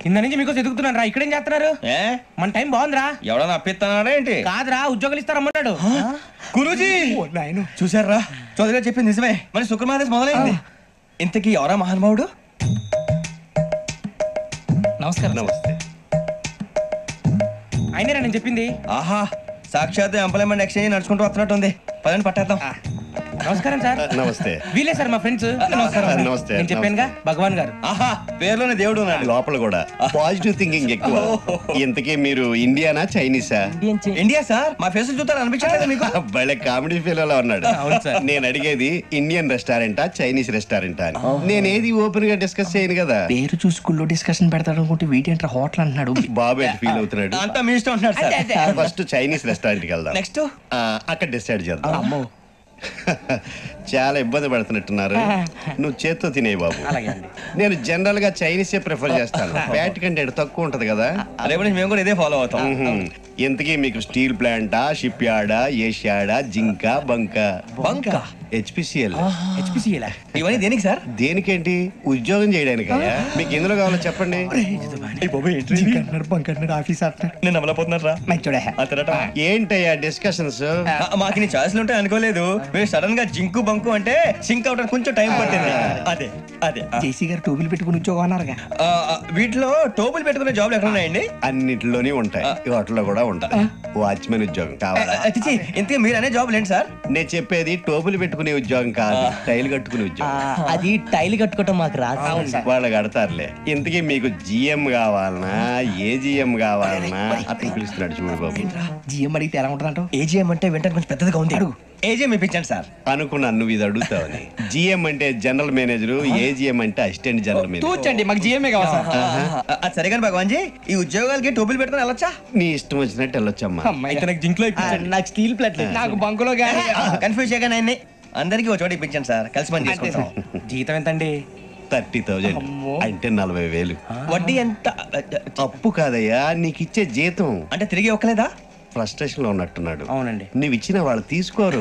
కింద నుంచి మీకు ఎదుగుతున్నాను రా. ఇక్కడేం చేస్తున్నారు? మన టైం బాగుందిరా. ఎవడన్నా అప్పిస్తున్నాడా ఏంటి? కాదురా, ఉద్యోగాలు ఇస్తారమ్మన్నాడు. గురూజీ చూసారా, చౌదరిగా చెప్పింది నిజమే. మరి శుక్రమాదేశ్ మొదలైంది. ఇంతకీ ఎవరా మహానుభావుడు? నమస్కారం. నమస్తే. అయినరా నేను చెప్పింది? ఆహా, సాక్షాత్ ఎంప్లాయ్మెంట్ ఎక్స్చేంజ్ నడుచుకుంటూ వస్తున్నట్టు ఉంది. పదండి పట్టేద్దాం. నమస్కారం సార్. నమస్తే. వీలే సార్ మా ఫ్రెండ్స్. నమస్కారం. నమస్తే. నేను చెప్పానుగా భగవాన్ గారు. ఆహా, పేర్లోనే దేవుడు ఉన్నాడు. లోపల కూడా పాజిటివ్ థింకింగ్ ఎక్కువ. ఇంతకీ మీరు ఇండియానా చైనీసా? India sir. మా ఫేస్ చూస్తారు అనిపించలేదు మీకు? భలే కామెడీ ఫీల్ అలా ఉన్నాడు. అవును సార్. నేను అడిగేది ఇండియన్ రెస్టారెంటా చైనీస్ రెస్టారెంటా అని. నేనేది ఓపెన్ గా డిస్కస్ చేయను కదా. పేరు చూసి స్కూల్లో డిస్కషన్ పెడతాడు అనుకుంటే వీటి హోటల్ అంటున్నాడు. బాబు ఎట్ ఫీల్ అవుతున్నాడు. అంతా మీ ఇష్టం ఉంటున్నాడు సార్. ఫస్ట్ చైనీస్ రెస్టారెంట్ కి వెళ్దాం. నెక్స్ట్ అక్కడ డిసైడ్ చేద్దాం. చాలా ఇబ్బంది పడుతున్నట్టున్నారు. నువ్వు చేత్తో తినే బాబు. నేను జనరల్ గా చైనీసే ప్రిఫర్ చేస్తాను. ఫ్యాట్ కంటెంట్ తక్కువ ఉంటది కదా. రేపు నుంచి మేము కూడా ఇదే ఫాలో అవుతాం. ఇంతకీ మీకు స్టీల్ ప్లాంటా, షిప్ యార్డా, ఏషియాడా, జింక, బంకా? బంకా, హెచ్పిసిఎల్. ఇవన్నీ దేనికి సార్? దేనికేంటి? ఉద్యోగం చేయడానికి. మీకు ఎందులో కావాలో చెప్పండి. నేను అమలపోతున్నారా? ఏంటయ్యా డిస్కషన్స్? మాకు నీ ఛాయిస్లు ఉంటాయి అనుకోలేదు. మీరు సడన్ గా జింకు బంకు అంటే సింక్ అవడానికి కొంచెం టైం పట్టింది. అదే అదే జేసీ గారు టోబుల్ పెట్టుకుని ఉద్యోగం అన్నారుగా. వీటిలో టోబుల్ పెట్టుకునే జాబ్లు ఎక్కడ ఉన్నాయండి? అన్నిటిలోనే ఉంటాయి. వాటిలో కూడా ఉంటాయి. వాచ్మెన్ ఉద్యోగం కావాలా? ఇంతకీ మీరు అనే జాబ్ ఏంటి సార్? నేను చెప్పేది టోపులు పెట్టుకునే ఉద్యోగం కాదు, టైల్ కట్టుకునే ఉద్యోగం. అది టైల్ కట్టుకోవటం మాకు రాదు. వాళ్ళు కడతారులే. ఇంతకీ మీకు జిఎం కావాలనా, ఏ జిఎం కావాలనా? అతను పిలుస్తున్నాడు చూడు బాబు. జిఎం అడిగితే ఎలా ఉంటుందంట? ఏజీఎం అంటే వెంటనే కొంచెం పెద్దదిగా ఉంది. అడుగు. ఏజీఎం ఇప్పించండి సార్. అనుకున్నాను నువ్వు ఇది అడుగుతావని. జిఎం అంటే జనరల్ మేనేజర్, ఏజిఎం అంటే అసిస్టెంట్ జనరల్ మేనేజర్. తూచండి, మాకు జిఎంఏ కావాలి సార్. అది సరే కానీ భగవాన్ జీ, ఈ ఉద్యోగాలకి టోపులు పెట్టుకుని వెళ్ళొచ్చా? నీ ఇష్టం వచ్చినట్టు వెళ్ళొచ్చమ్మా. నాకు జింక్లో నాకు స్టీల్ ప్లేట్, నాకు బంకులో కానీ కన్ఫ్యూజ్ చేయగానే ఆయన్ని అందరికీ ఒక చోట ఇప్పించండి సార్. కలిసి పని చేసుకుంటాం. జీతం ఎంతండి? 30,000 అంటే 40,000. వడ్డీ ఎంత? అప్పు కాదయ్యా, నీకు ఇచ్చే జీతం. అంటే తిరిగి ఒక్కలేదా? ఫ్రస్ట్రేషన్ లో ఉన్నట్టున్నాడు. అవునండి. నువ్వు ఇచ్చిన వాళ్ళు తీసుకోరు.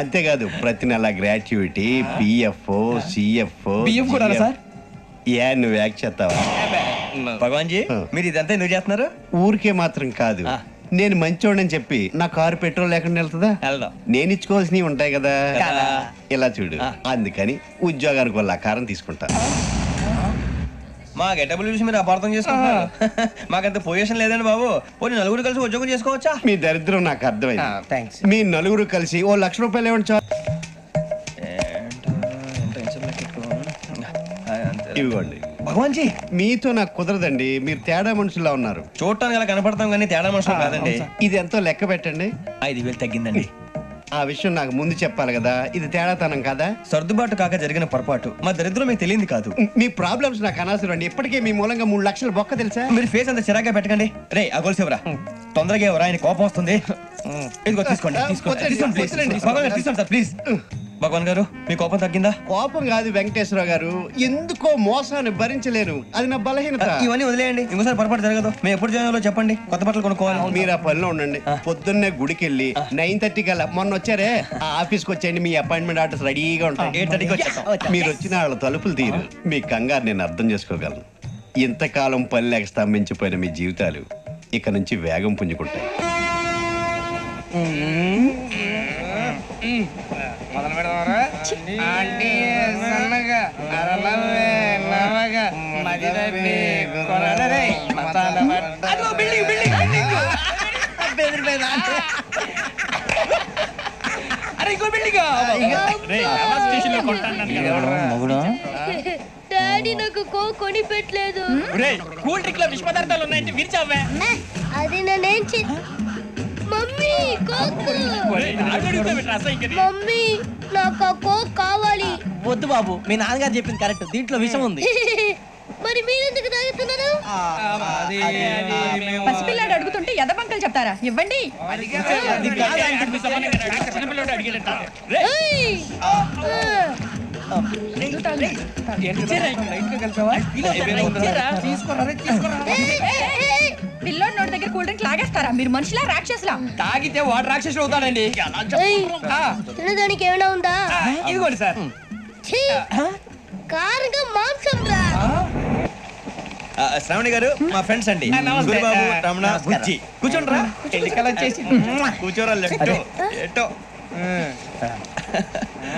అంతేకాదు ప్రతి నెల గ్రాట్యుటీ, పిఎఫ్, సిఎఫ్. ఏ నువ్వు యాక్ట్ చేస్తావా? భగవాన్ జీ, మీరు ఇదంతా ఎందుకు చేస్తున్నారు? ఊరికే మాత్రం కాదు, నేను మంచోడని చెప్పి నా కారు పెట్రోల్ లేకుండా వెళ్తుందా? నేను ఇచ్చుకోవాల్సినవి ఉంటాయి కదా. ఇలా చూడు, అందుకని ఉద్యోగానికి వాళ్ళ ఆకారం తీసుకుంటా. మా గెటబుల్ చూసి మీరు అపార్థం చేసుకుంటున్నారు. మాకంత పొజిషన్ లేదండి బాబు. పోనీ నలుగురు కలిసి ఉద్యోగం చేసుకోవచ్చా? మీ దరిద్రం నాకు అర్థమైంది. మీ నలుగురు కలిసి ఓ ₹1,00,000 ఇవ్వండి చాలు. ఇవ్వండి. భగవాన్ జీ, మీతో నాకు కుదరదండి. మీరు తేడా మనుషుల్లా ఉన్నారు. చూడటానికి అలా కనపడతాం కానీ తేడా మనుషులు కాదండి. ఇది ఎంతో లెక్క పెట్టండి. 5,000 తగ్గిందండి. ఆ విషయం నాకు ముందు చెప్పాలి కదా. ఇది తేడాతనం కదా. సర్దుబాటు కాక జరిగిన పొరపాటు. మా దరిద్రం మీకు తెలియదు కాదు. మీ ప్రాబ్లమ్స్ నాకు అనవసరం అండి. ఇప్పటికే మీ మూలంగా 3 లక్షలు బొక్క తెలుసా? మీరు ఫేస్ అంత చిరాగ్గా పెట్టకండి. రే ఆ గొలుసేవరా, తొందరగా ఎవరా, ఆయన కోపం వస్తుంది. ఇదిగో తీసుకోండి. తీసుకోండి సార్ ప్లీజ్. భగవాన్ గారు, మీ కోపం తగ్గిందా? కోపం కాదు వెంకటేశ్వర గారు, ఎందుకో మోసాన్ని భరించలేను. అది నా బలహీనత. ఇవన్నీ వదిలేయండి, ఇంకోసారి పొరపాటు జరగదు. మేము ఎప్పుడు జాయిన్ చెప్పండి, కొత్త బట్టలు కొనుక్కోవాలి. మీరు ఆ పనిలో ఉండండి. పొద్దున్నే గుడికి వెళ్ళి 9:30 కల్లా, మొన్న వచ్చారే ఆ ఆఫీస్కి వచ్చేయండి. మీ అపాయింట్మెంట్ ఆర్డర్స్ రెడీగా ఉంటాయి. 8:30కి వచ్చేస్తాం. మీరు వచ్చిన వాళ్ళ తలుపులు తీరు. మీ కంగారు నేను అర్థం చేసుకోగలను. ఇంతకాలం పని లేక స్తంభించిపోయిన మీ జీవితాలు ఇక నుంచి వేగం పుంజుకుంటాయి. మొదలు పెడదామరా? డాడీ నాకు కోక్ కొని పెట్టలేదు. కూల్ డ్రింక్ లో విష పదార్థాలు ఉన్నాయంటే విరిచావే. అది నేనేం మమ్మీ కోక్. మమ్మీ నాకు ఆ కోక్ కావాలి. వద్దు బాబు, మీ నాన్నగారు చెప్పింది కరెక్ట్. దీంట్లో విషం ఉంది. మరి మీరెందుకు తాగుతున్నారు? పసిపిల్లాడు అడుగుతుంటే ఎదబంకలు చెప్తారా? ఇవ్వండి. పిల్లోడి నోటి దగ్గర కూల్ డ్రింక్ లాగేస్తారా? మీరు మనుషులా రాక్షసులా? తాగితే వాడు రాక్షసుడు అవుతాడండి. తినడానికి ఏమైనా ఉందా? ఇదిగోండి సార్. కారుగా మాంసం రా. శ్రావణి గారు మా ఫ్రెండ్స్ అండి. గురుబాబు, రమణ, బుజ్జి. కూర్చోండి రా. కూర్చోరా. ఎట్టో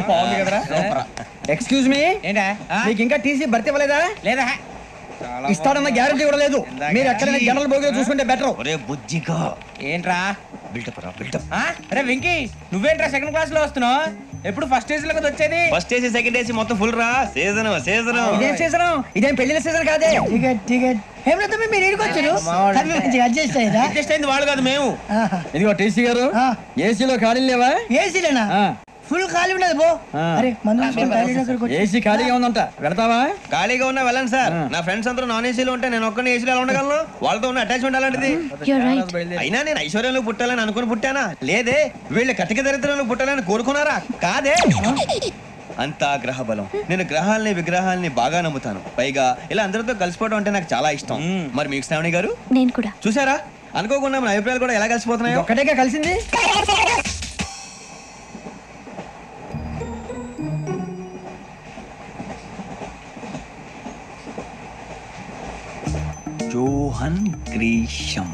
బాగుంది కదరా. ఎక్స్క్యూజ్ మీ, ఏంటా మీకు ఇంకా టీసీ భర్తీ ఇవ్వలేదా? లేదా ఇస్తాడన్న గ్యారంటీ కూడా లేదు. మీరు ఎక్కడైనా జనరల్ బోగిలో చూసుకుంటే బెటర్. ఒరే బుజ్జిగా ఏంట్రా బిల్డప్ రా బిల్డప్. అరే వెంకీ, నువ్వేంట్రా సెకండ్ క్లాస్ లో వస్తున్నావు? ఎప్పుడు ఫస్ట్ ఏసీ లో కదా వచ్చేది? ఫస్ట్ ఏసీ సెకండ్ ఏసీ మొత్తం ఫుల్ రా. Season season. ఇదేం సీజన్? ఇదేం పెళ్లిన సీజన్ కాదే. టికెట్ మీరు ఇడికి వచ్చారు. అడ్జస్ట్ అయ్యారా? అడ్జస్ట్ అయింది వాళ్ళు కాదు, మేము. ఇదిగో టీసీ గారు, ఏసీలో ఖాళీలు లేవా? ఏసీలేనా? ఫుల్ ఖాళీ ఉండదు బో. అరే ఏసీ ఖాళీగా ఉందంట, వెళతావా? ఖాళీగా ఉన్నా వెళ్ళండి సార్. నా ఫ్రెండ్స్ అందరూ నాన్ ఏసీలో ఉంటే నేను ఒక్కనే ఏసీలో ఎలా ఉండగలను? వాళ్ళతో ఉన్న అటాచ్మెంట్ అలాంటిది. అయినా నేను ఐశ్వర్యంలో పుట్టాలని అనుకుని పుట్టానా? లేదే. వీళ్ళు కటిక దరిద్రంలో పుట్టాలని కోరుకున్నారా? కాదే. అంతా గ్రహ బలం. నేను గ్రహాలని విగ్రహాలని బాగా నమ్ముతాను. పైగా ఇలా అందరితో కలిసిపోవడం అంటే నాకు చాలా ఇష్టం. మరి మీకు శ్రావణి గారు? నేను కూడా. చూసారా, అనుకోకుండా మన అభిప్రాయాలు కూడా ఎలా కలిసిపోతున్నాయో. ఒక్కటేగా కలిసింది. Johan Grisham.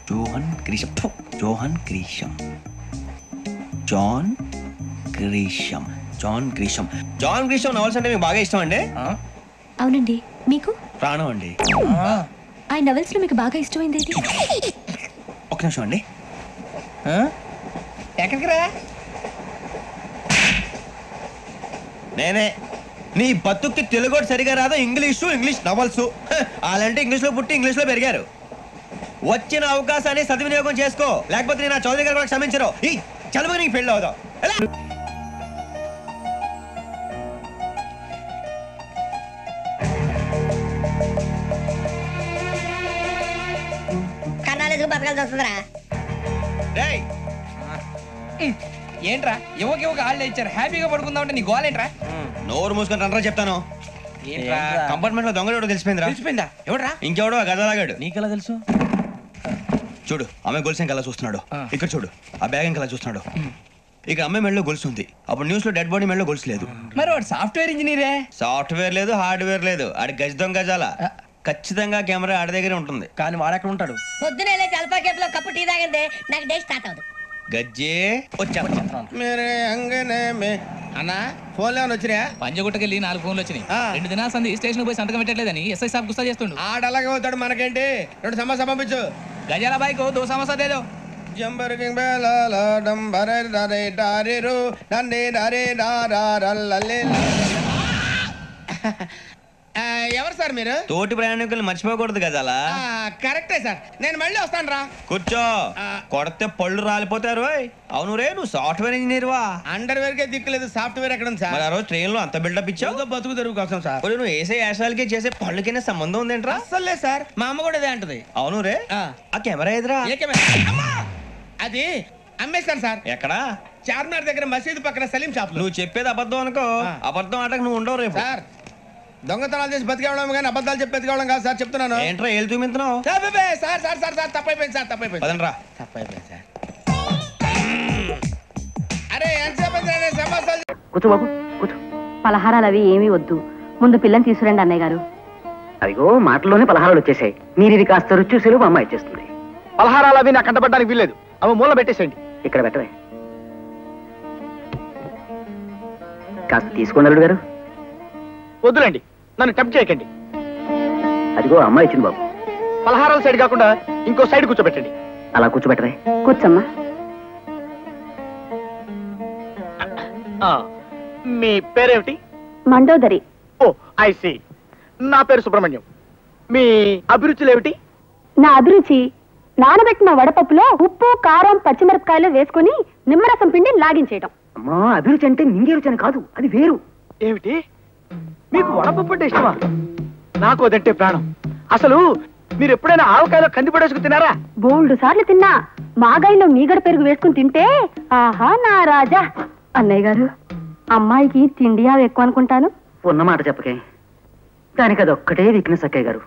Johan Grisham. Johan Grisham. John Grisham. John Grisham. John Grisham novels అంటే మీకు బాగా ఇష్టం అండి? అవునండి. మీకు? ప్రాణం అండి. ఆ నవెల్స్ లో మీకు బాగా ఇష్టమైంది ఏది? ఒక నిమిషం అండి. ఎక్కడికి రా? నేనే. నీ బతుక్కి తెలుగు సరిగా రాదు, ఇంగ్లీష్ నవల్స్. అలాంటి ఇంగ్లీష్ లో పుట్టి ఇంగ్లీష్ లో పెరిగారు. వచ్చిన అవకాశాన్ని సద్వినియోగం చేసుకో, లేకపోతే నేను నా చౌదరి గారు కూడా క్షమించరు. ఈ చదువు నీకు పెళ్ళి అవుదాం. కన్నాలేసుకు బతకాల్సి వస్తుందిరా. ఏంట్రా యువక హాలిడే ఇచ్చారు, హ్యాపీగా పడుకుందాం అంటే నీ గోల్ ఏంట్రా? నోరు మూసుకొని రండ్రా చెప్తాను. ఏంట్రా కంపార్ట్మెంట్ లో దొంగడు తెలిసిపోయిందిరా. తెలిసిపోయిందా? ఎవడ్రా? ఇంకెవడో ఆ గదలాగాడు. నీకెలా తెలుసు? చూడు, ఆమె గొలుసు ఇంకలా చూస్తున్నాడు. ఇక్కడ చూడు, ఆ బ్యాగ్ ఇంకలా చూస్తున్నాడు. ఇక అమ్మాయి మెడలో గొలుసు ఉంది. అప్పుడు న్యూస్ లో డెడ్ బాడీ మెడలో గొలుసు లేదు. మరి వాడు సాఫ్ట్వేర్ ఇంజనీరే. సాఫ్ట్వేర్ లేదు, హార్డ్వేర్ లేదు. ఆడి గజ దొంగ గజాల. ఖచ్చితంగా కెమెరా ఆడి దగ్గరే ఉంటుంది. కానీ వాడెక్కడ ఉంటాడు? పొద్దునే లేచి అల్ఫా కేఫ్ లో కప్పు టీ తాగిందే నాకు డే స్టార్ట్ అవుతుంది. గజ్జే వచ్చా. అన్నా ఫోన్లో ఏమైనా వచ్చినాయా? పంజగుట్టకెళ్ళి 4 ఫోన్లు వచ్చినాయి. 2 దినాల సంది స్టేషన్ పోయి సంతకం పెట్టలేదని ఎస్ఐ సాబ్ గుస్తా చేస్తుండు. ఆడలాగే అవుతాడు, మనకేంటి? 2 సమస్య పంపించు. గజాల బైక్ 2 సమస్య దేదో. జంబరకింగ్ బేలాల డంబరే డరే డారిరు నన్నే డరే డారల్లలే. ఎవరు సార్ మీరు? తోటి ప్రయాణికులు మర్చిపోకూడదు గజాల. కరెక్టే సార్, నేను మళ్ళీ వస్తాను రా. కూర్చో, కొడితే పళ్ళు రాలిపోతారు. అవును రే, నువ్వు సాఫ్ట్వేర్ ఇంజనీర్ వా? అండర్వేర్ కే దిక్కులేదు, సాఫ్ట్వేర్ ఎక్కడ ఉంది సార్? మరి ఆ రోజు ట్రైన్ లో అంత బిల్డప్ ఇచ్చావు. బతుకు తెరుగు కోసం సార్. నువ్వు వేసే యాశాలకి చేసే పళ్ళకైనా సంబంధం ఉందేంట్రా? అస్సలు లేదు సార్, మా అమ్మ కూడా ఇదే అంటది. అవును రే, ఆ కెమెరా ఎదురా? ఏ కెమెరా? అమ్మా! అది అమ్మేస్తాను సార్. ఎక్కడా? చార్మినార్ దగ్గర మసీదు పక్కన సలీం షాప్ లో. నువ్వు చెప్పేది అబద్ధం అనుకో. అబద్ధం ఆటకు నువ్వు ఉండవు రేపు. సార్, దొంగతనాలు చేసి బతికేవడం కానీ అబద్ధాలు చెప్పి బతికేవడం కాదు సార్, చెప్తున్నాను. ఏంట్రా ఏళ్ళు చూపించినావు? సార్ సార్ సార్ సార్ తప్పైపోయింది సార్, తప్పైపోయింది. పదండ్రా. తప్పైపోయింది సార్. అరే ఎంతసేపు సమస్యలు. కూర్చో బాబు, కూర్చో. పలహారాలు అవి ఏమీ వద్దు, ముందు పిల్లని తీసుకురండి అన్నయ్య గారు. అదిగో మాటల్లోనే పలహారాలు వచ్చేసాయి. మీరు ఇది కాస్త రుచి చూసేలు మా అమ్మాయి ఇచ్చేస్తుంది. పలహారాలు అవి నాకు కంటపడడానికి వీల్లేదు. అవి మూల పెట్టేసేయండి. ఇక్కడ పెట్టవే. కాస్త తీసుకోండి అల్లుడు గారు. వద్దులేండి, నన్ను టెంప్ట్ చేయకండి. అదిగో అమ్మాయి ఇచ్చింది బాబు. పలహారాల సైడ్ కాకుండా ఇంకో సైడ్ కూర్చోబెట్టండి. అలా కూర్చోబెట్టవే. కూర్చోమ్మా. మీ పేరేమిటి? మండోదరి. ఓ ఐ సీ. నా పేరు సుబ్రహ్మణ్యం. మీ అభిరుచులు ఏమిటి? నా అభిరుచి నానబెట్టిన వడపప్పులో ఉప్పు కారం పచ్చిమిరపకాయలు వేసుకుని నిమ్మరసం పిండి లాగించేయడం. అమ్మా, అభిరుచి అంటే నింగే రుచి అని కాదు, అది వేరు. ఏమిటి? మీకు వడపప్పు అంటే ఇష్టమా? నాకు అదంటే ప్రాణం. అసలు మీరు ఎప్పుడైనా ఆవకాయలో కంది పడేసుకు తినారా? బోల్డు సార్లు తిన్నా. మాగాయిలో మీగడ పెరుగు వేసుకుని తింటే ఆహా నా రాజా. అన్నయ్య గారు, అమ్మాయికి తిండి అవి ఎక్కువ అనుకుంటాను. ఉన్న మాట చెప్పకే, దానికి అది ఒక్కటే వీక్నెస్ అక్కయ్య గారు.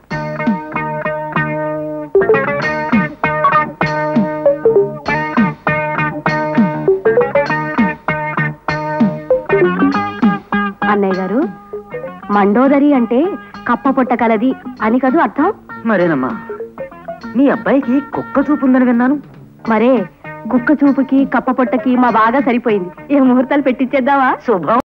అన్నయ్య గారు, మండోదరి అంటే కప్ప పొట్ట కలది అని కదూ అర్థం. మరేనమ్మా, మీ అబ్బాయికి కుక్క చూపు ఉందని విన్నాను. మరే కుక్క చూపుకి కప్ప పొట్టకి మా బాగా సరిపోయింది. ఏ ముహూర్తాలు పెట్టించేద్దావా? శుభం.